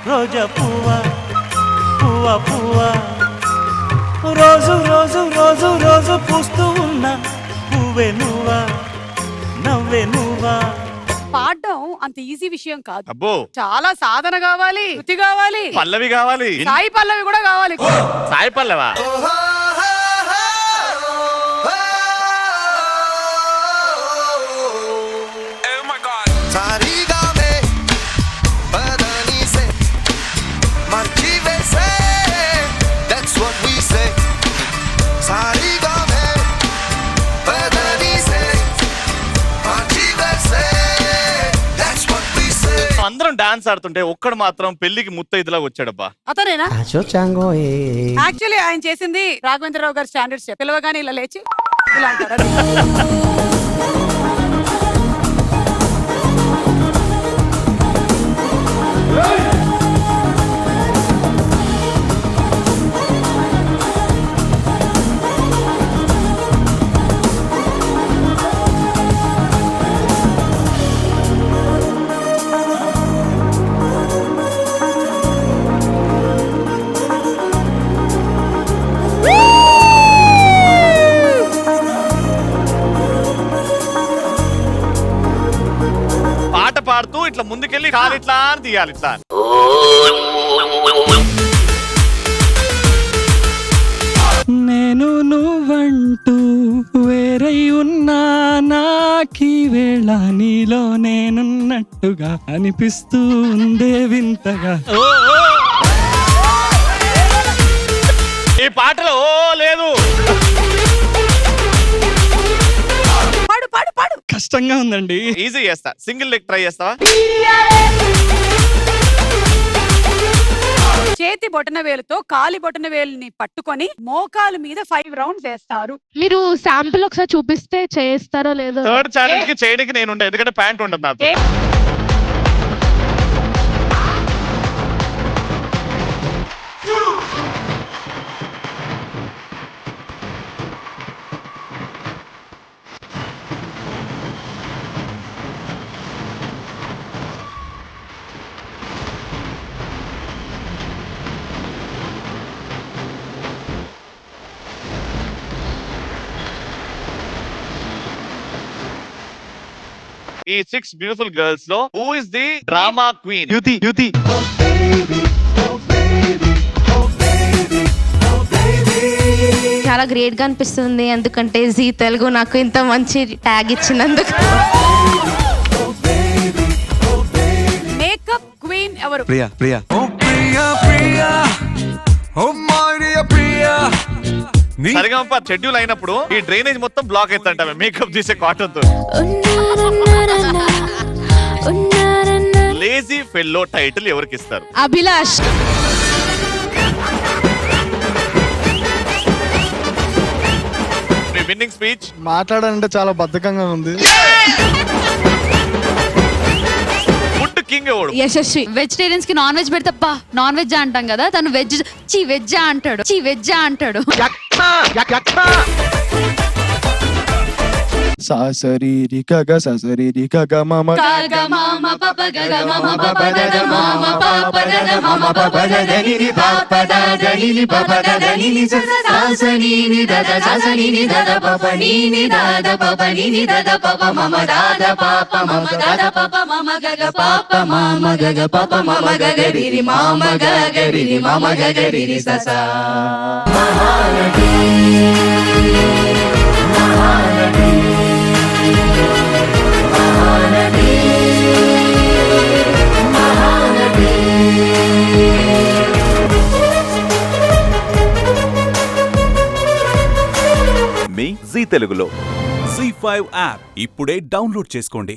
రోజా పువ్వా పువ్వా పువ్వా రోజు రోజు రోజు రోజు పూస్తూ ఉన్నా పువ్వే నువ్వా నవ్వే నువ్వా. పాడడం అంత ఈజీ విషయం కాదు. అబ్బో చాలా సాధన కావాలి, శృతి కావాలి, పల్లవి కావాలి, సాయి పల్లవి కూడా కావాలి. సాయి పల్లవా? అందరం డాన్స్ ఆడుతుంటే ఒక్కడు మాత్రం పెళ్లికి ముత్తైదులా వచ్చాడబ్బా. అతనేనా? యాక్చువల్లీ ఆయన చేసింది రాఘవేంద్రరావు గారి స్టాండర్డ్స్. పిలవగానే ఇలా లేచి ఇలా అంటారు. పాట పాడుతూ ఇట్లా ముందుకెళ్ళి కాలు ఇట్లా అని తీయాలి ఇట్లా. నేను నువ్వంటూ వేరై ఉన్నా నాకీ వేళ నీలో నేనున్నట్టుగా అనిపిస్తూ ఉందే వింతగా. ఈ పాటలో ఓ లేదు. పాడు పాడు పాడు. కష్టంగా ఉందండి. ఈజీ చేస్తా. సింగిల్ లెగ్ ట్రై చేస్తావా? చేతి బొటన వేలుతో కాలి బొటన వేలుని పట్టుకొని మోకాలు మీద 5 రౌండ్స్ వేస్తారు. మీరు శాంపుల్ ఒకసారి చూపిస్తే చేస్తారో లేదో. థర్డ్ ఛాలెంజ్ కి చేయడానికి నేను ఉంటా, ఎందుకంటే ప్యాంట్ ఉండదు నాకు. ఈ 6 బ్యూటిఫుల్ గర్ల్స్ లో who is the drama queen? Yuthi చాలా గ్రేట్ గా అనిపిస్తుంది, ఎందుకంటే జీ తెలుగు నాకు ఇంత మంచి ట్యాగ్ ఇచ్చినందుకు. మేకప్ క్వీన్ ఎవరు? ప్రియా ప్రియా సరిగమప షెడ్యూల్ అయినప్పుడు ఈ డ్రైనేజ్ మొత్తం బ్లాక్ అవుతుంట మేకప్ చేసే కాటన్ తో. లేజీ ఫెల్లో టైటిల్ ఎవరికి ఇస్తారు? అభిలాష్. మీ విన్నింగ్ స్పీచ్. మాట్లాడాలంటే చాలా బద్ధకంగా ఉంది. ఫుడ్ కింగ్ ఎవడు? యశస్వి. వెజిటేరియన్స్ కి నాన్ వెజ్ పెడితే నాన్ వెజ్ అంటాం కదా, తను వెజ్ వెజ్ అంటాడు. సాసరి గ మమ మీ జీ తెలుగులో. జీ5 యాప్ ఇప్పుడే డౌన్లోడ్ చేసుకోండి.